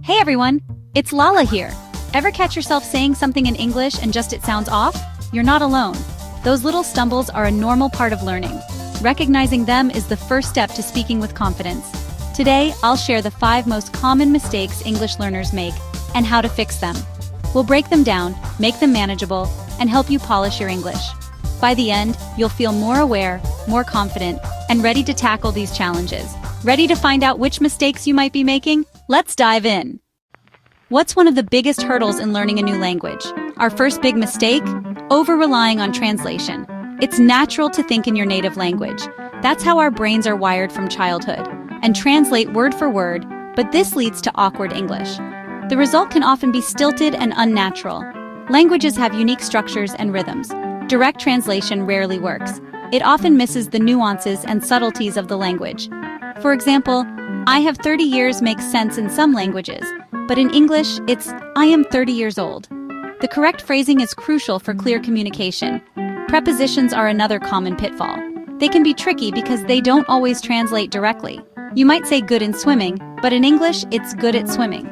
Hey everyone, it's Lala here. Ever catch yourself saying something in English and just it sounds off? You're not alone. Those little stumbles are a normal part of learning. Recognizing them is the first step to speaking with confidence. Today, I'll share the 5 most common mistakes English learners make and how to fix them. We'll break them down, make them manageable, and help you polish your English. By the end, you'll feel more aware, more confident, and ready to tackle these challenges. Ready to find out which mistakes you might be making? Let's dive in. What's one of the biggest hurdles in learning a new language? Our first big mistake? Over-relying on translation. It's natural to think in your native language. That's how our brains are wired from childhood, and translate word for word, but this leads to awkward English. The result can often be stilted and unnatural. Languages have unique structures and rhythms. Direct translation rarely works. It often misses the nuances and subtleties of the language. For example, I have 30 years makes sense in some languages, but in English, it's I am 30 years old. The correct phrasing is crucial for clear communication. Prepositions are another common pitfall. They can be tricky because they don't always translate directly. You might say good in swimming, but in English, it's good at swimming.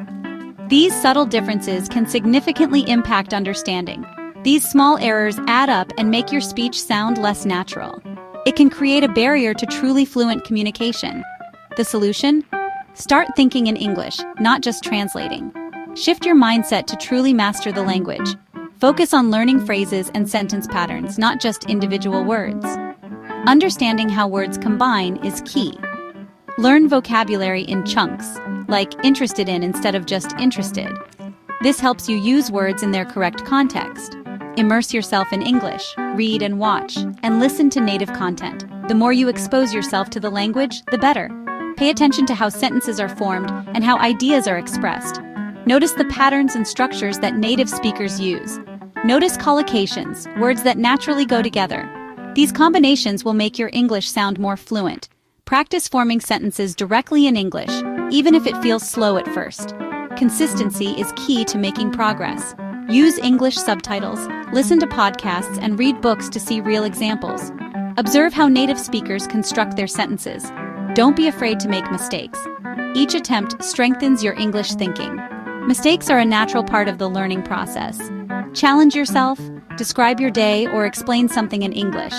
These subtle differences can significantly impact understanding. These small errors add up and make your speech sound less natural. It can create a barrier to truly fluent communication. The solution? Start thinking in English, not just translating. Shift your mindset to truly master the language. Focus on learning phrases and sentence patterns, not just individual words. Understanding how words combine is key. Learn vocabulary in chunks, like interested in instead of just interested. This helps you use words in their correct context. Immerse yourself in English, read and watch, and listen to native content. The more you expose yourself to the language, the better. Pay attention to how sentences are formed and how ideas are expressed. Notice the patterns and structures that native speakers use. Notice collocations, words that naturally go together. These combinations will make your English sound more fluent. Practice forming sentences directly in English, even if it feels slow at first. Consistency is key to making progress. Use English subtitles, listen to podcasts, and read books to see real examples. Observe how native speakers construct their sentences. Don't be afraid to make mistakes. Each attempt strengthens your English thinking. Mistakes are a natural part of the learning process. Challenge yourself, describe your day, or explain something in English.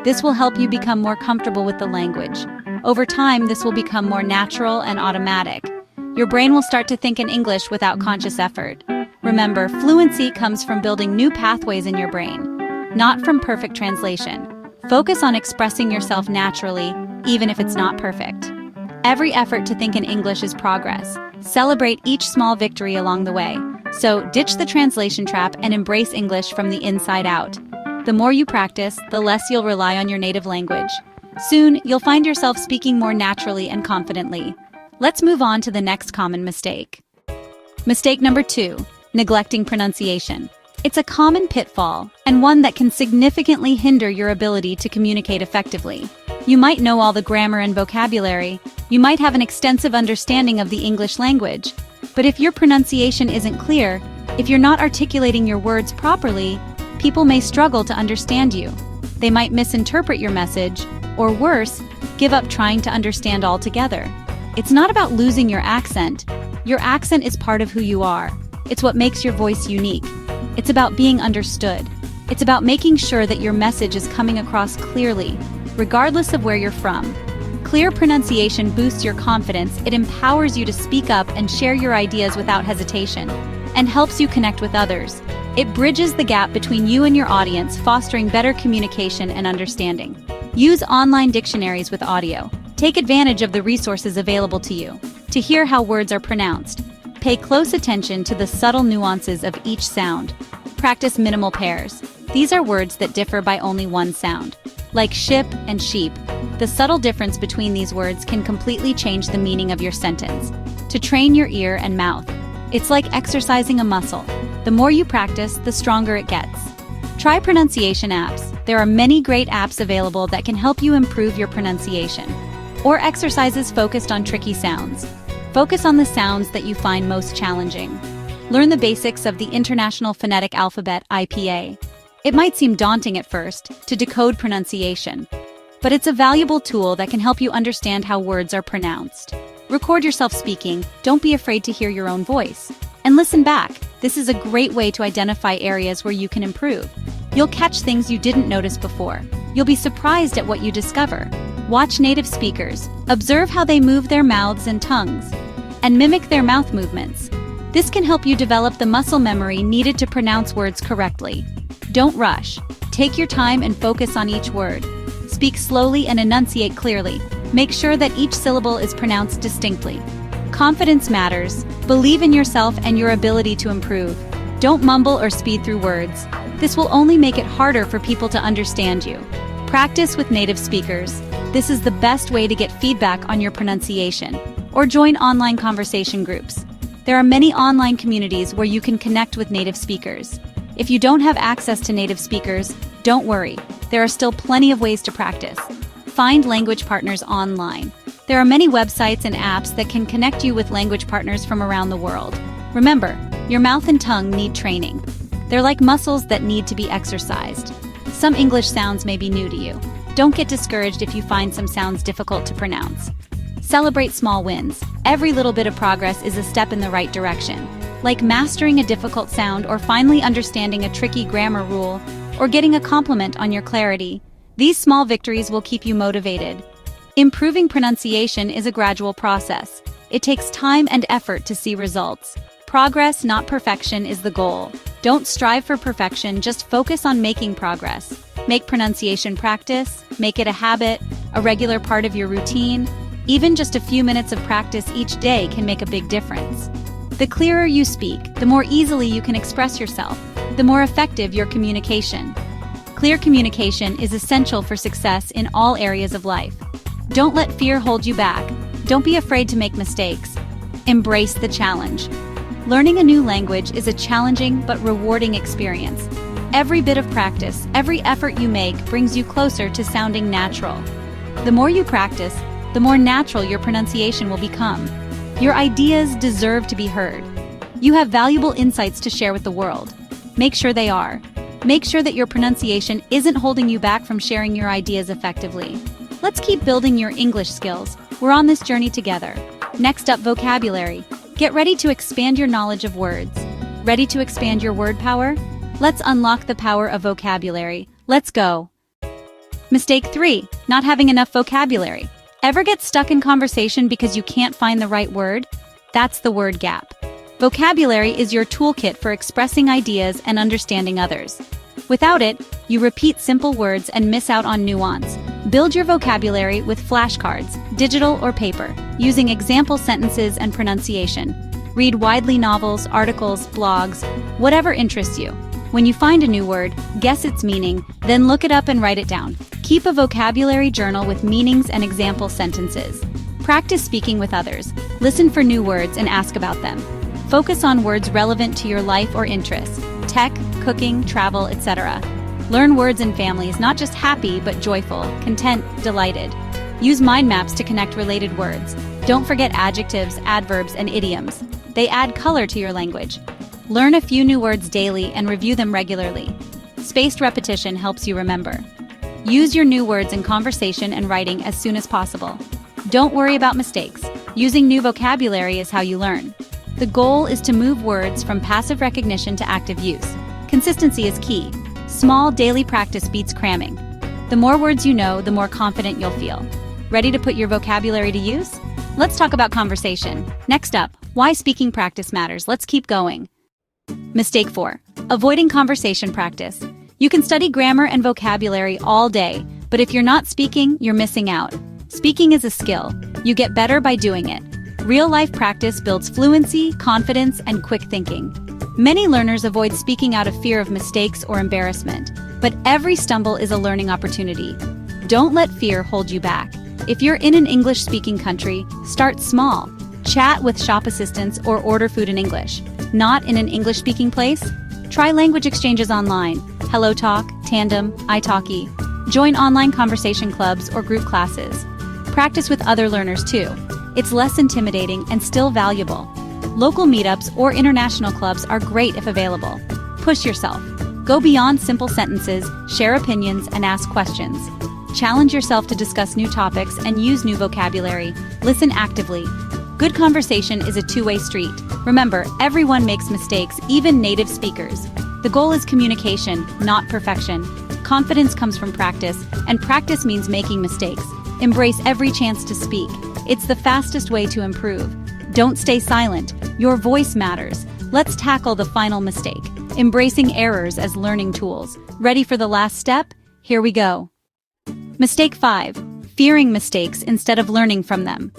This will help you become more comfortable with the language. Over time, this will become more natural and automatic. Your brain will start to think in English without conscious effort. Remember, fluency comes from building new pathways in your brain, not from perfect translation. Focus on expressing yourself naturally, even if it's not perfect. Every effort to think in English is progress. Celebrate each small victory along the way. So, ditch the translation trap and embrace English from the inside out. The more you practice, the less you'll rely on your native language. Soon, you'll find yourself speaking more naturally and confidently. Let's move on to the next common mistake. Mistake number 2, neglecting pronunciation. It's a common pitfall, and one that can significantly hinder your ability to communicate effectively. You might know all the grammar and vocabulary, you might have an extensive understanding of the English language, but if your pronunciation isn't clear, if you're not articulating your words properly, people may struggle to understand you. They might misinterpret your message, or worse, give up trying to understand altogether. It's not about losing your accent. Your accent is part of who you are. It's what makes your voice unique. It's about being understood. It's about making sure that your message is coming across clearly, regardless of where you're from. Clear pronunciation boosts your confidence, it empowers you to speak up and share your ideas without hesitation, and helps you connect with others. It bridges the gap between you and your audience, fostering better communication and understanding. Use online dictionaries with audio. Take advantage of the resources available to you. To hear how words are pronounced, pay close attention to the subtle nuances of each sound. Practice minimal pairs. These are words that differ by only one sound. Like ship and sheep, the subtle difference between these words can completely change the meaning of your sentence. To train your ear and mouth, it's like exercising a muscle. The more you practice, the stronger it gets. Try pronunciation apps. There are many great apps available that can help you improve your pronunciation. Or exercises focused on tricky sounds. Focus on the sounds that you find most challenging. Learn the basics of the International Phonetic Alphabet (IPA). It might seem daunting at first to decode pronunciation, but it's a valuable tool that can help you understand how words are pronounced. Record yourself speaking, don't be afraid to hear your own voice. And listen back, this is a great way to identify areas where you can improve. You'll catch things you didn't notice before. You'll be surprised at what you discover. Watch native speakers. Observe how they move their mouths and tongues, and mimic their mouth movements. This can help you develop the muscle memory needed to pronounce words correctly. Don't rush. Take your time and focus on each word. Speak slowly and enunciate clearly. Make sure that each syllable is pronounced distinctly. Confidence matters. Believe in yourself and your ability to improve. Don't mumble or speed through words. This will only make it harder for people to understand you. Practice with native speakers. This is the best way to get feedback on your pronunciation. Or join online conversation groups. There are many online communities where you can connect with native speakers. If you don't have access to native speakers, don't worry. There are still plenty of ways to practice. Find language partners online. There are many websites and apps that can connect you with language partners from around the world. Remember, your mouth and tongue need training. They're like muscles that need to be exercised. Some English sounds may be new to you. Don't get discouraged if you find some sounds difficult to pronounce. Celebrate small wins. Every little bit of progress is a step in the right direction. Like mastering a difficult sound or finally understanding a tricky grammar rule or getting a compliment on your clarity. These small victories will keep you motivated. Improving pronunciation is a gradual process. It takes time and effort to see results. Progress, not perfection, is the goal. Don't strive for perfection, just focus on making progress. Make pronunciation practice, make it a habit, a regular part of your routine. Even just a few minutes of practice each day can make a big difference. The clearer you speak, the more easily you can express yourself, the more effective your communication. Clear communication is essential for success in all areas of life. Don't let fear hold you back. Don't be afraid to make mistakes. Embrace the challenge. Learning a new language is a challenging but rewarding experience. Every bit of practice, every effort you make brings you closer to sounding natural. The more you practice, the more natural your pronunciation will become. Your ideas deserve to be heard. You have valuable insights to share with the world. Make sure they are. Make sure that your pronunciation isn't holding you back from sharing your ideas effectively. Let's keep building your English skills. We're on this journey together. Next up, vocabulary. Get ready to expand your knowledge of words. Ready to expand your word power? Let's unlock the power of vocabulary. Let's go. Mistake 3. Not having enough vocabulary. Ever get stuck in conversation because you can't find the right word? That's the word gap. Vocabulary is your toolkit for expressing ideas and understanding others. Without it, you repeat simple words and miss out on nuance. Build your vocabulary with flashcards, digital or paper, using example sentences and pronunciation. Read widely novels, articles, blogs, whatever interests you. When you find a new word, guess its meaning, then look it up and write it down. Keep a vocabulary journal with meanings and example sentences. Practice speaking with others. Listen for new words and ask about them. Focus on words relevant to your life or interests, tech, cooking, travel, etc. Learn words in families, not just happy, but joyful, content, delighted. Use mind maps to connect related words. Don't forget adjectives, adverbs, and idioms. They add color to your language. Learn a few new words daily and review them regularly. Spaced repetition helps you remember. Use your new words in conversation and writing as soon as possible. Don't worry about mistakes. Using new vocabulary is how you learn. The goal is to move words from passive recognition to active use. Consistency is key. Small daily practice beats cramming. The more words you know, the more confident you'll feel. Ready to put your vocabulary to use? Let's talk about conversation. Next up, why speaking practice matters. Let's keep going. Mistake 4. Avoiding conversation practice. You can study grammar and vocabulary all day, but if you're not speaking, you're missing out. Speaking is a skill. You get better by doing it. Real-life practice builds fluency, confidence, and quick thinking. Many learners avoid speaking out of fear of mistakes or embarrassment, but every stumble is a learning opportunity. Don't let fear hold you back. If you're in an English-speaking country, start small. Chat with shop assistants or order food in English. Not in an English-speaking place? Try language exchanges online. HelloTalk, Tandem, italki. Join online conversation clubs or group classes. Practice with other learners too. It's less intimidating and still valuable. Local meetups or international clubs are great if available. Push yourself. Go beyond simple sentences, share opinions, and ask questions. Challenge yourself to discuss new topics and use new vocabulary. Listen actively. Good conversation is a two-way street. Remember, everyone makes mistakes, even native speakers. The goal is communication, not perfection. Confidence comes from practice, and practice means making mistakes. Embrace every chance to speak. It's the fastest way to improve. Don't stay silent. Your voice matters. Let's tackle the final mistake. Embracing errors as learning tools. Ready for the last step? Here we go. Mistake 5. Fearing mistakes instead of learning from them.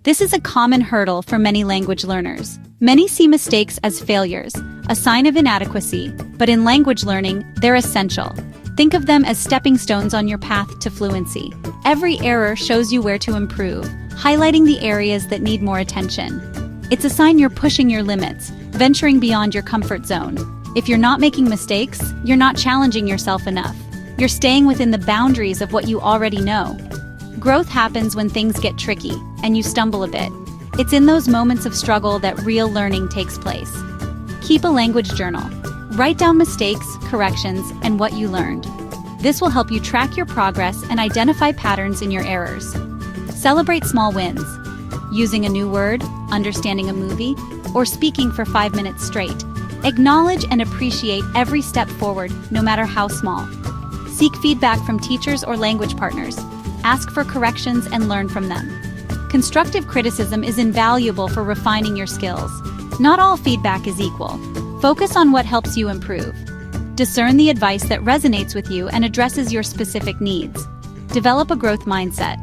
This is a common hurdle for many language learners. Many see mistakes as failures, a sign of inadequacy, but in language learning, they're essential. Think of them as stepping stones on your path to fluency. Every error shows you where to improve, highlighting the areas that need more attention. It's a sign you're pushing your limits, venturing beyond your comfort zone. If you're not making mistakes, you're not challenging yourself enough. You're staying within the boundaries of what you already know. Growth happens when things get tricky, and you stumble a bit. It's in those moments of struggle that real learning takes place. Keep a language journal. Write down mistakes, corrections, and what you learned. This will help you track your progress and identify patterns in your errors. Celebrate small wins. Using a new word, understanding a movie, or speaking for 5 minutes straight. Acknowledge and appreciate every step forward, no matter how small. Seek feedback from teachers or language partners. Ask for corrections and learn from them. Constructive criticism is invaluable for refining your skills. Not all feedback is equal. Focus on what helps you improve. Discern the advice that resonates with you and addresses your specific needs. Develop a growth mindset.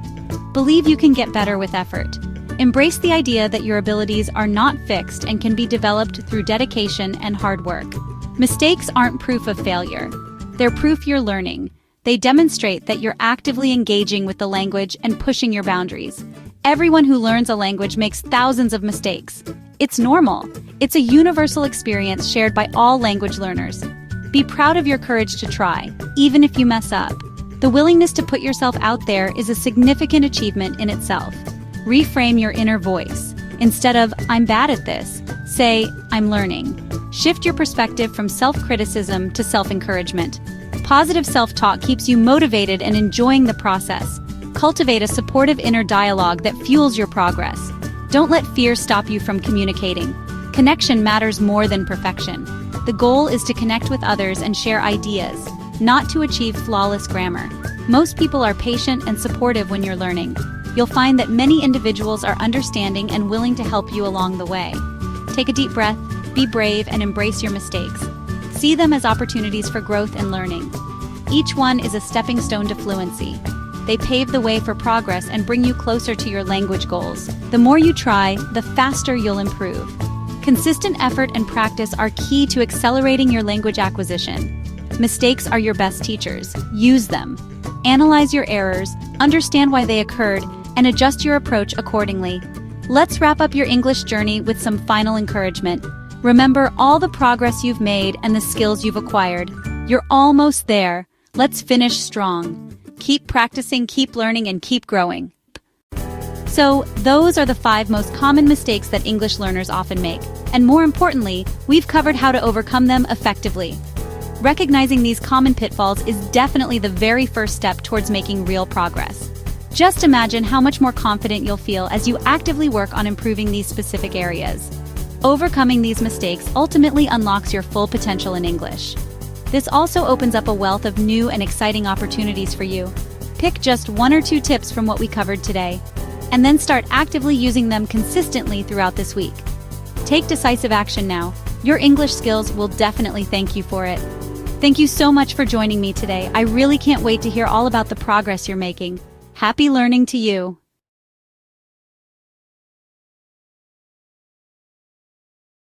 Believe you can get better with effort. Embrace the idea that your abilities are not fixed and can be developed through dedication and hard work. Mistakes aren't proof of failure. They're proof you're learning. They demonstrate that you're actively engaging with the language and pushing your boundaries. Everyone who learns a language makes thousands of mistakes. It's normal. It's a universal experience shared by all language learners. Be proud of your courage to try, even if you mess up. The willingness to put yourself out there is a significant achievement in itself. Reframe your inner voice. Instead of, "I'm bad at this," say, "I'm learning." Shift your perspective from self-criticism to self-encouragement. Positive self-talk keeps you motivated and enjoying the process. Cultivate a supportive inner dialogue that fuels your progress. Don't let fear stop you from communicating. Connection matters more than perfection. The goal is to connect with others and share ideas, not to achieve flawless grammar. Most people are patient and supportive when you're learning. You'll find that many individuals are understanding and willing to help you along the way. Take a deep breath, be brave, and embrace your mistakes. See them as opportunities for growth and learning. Each one is a stepping stone to fluency. They pave the way for progress and bring you closer to your language goals. The more you try, the faster you'll improve. Consistent effort and practice are key to accelerating your language acquisition. Mistakes are your best teachers. Use them. Analyze your errors, understand why they occurred, and adjust your approach accordingly. Let's wrap up your English journey with some final encouragement. Remember all the progress you've made and the skills you've acquired. You're almost there. Let's finish strong. Keep practicing, keep learning, and keep growing. So, those are the 5 most common mistakes that English learners often make. And more importantly, we've covered how to overcome them effectively. Recognizing these common pitfalls is definitely the very first step towards making real progress. Just imagine how much more confident you'll feel as you actively work on improving these specific areas. Overcoming these mistakes ultimately unlocks your full potential in English. This also opens up a wealth of new and exciting opportunities for you. Pick just 1 or 2 tips from what we covered today, and then start actively using them consistently throughout this week. Take decisive action now. Your English skills will definitely thank you for it. Thank you so much for joining me today. I really can't wait to hear all about the progress you're making. Happy learning to you!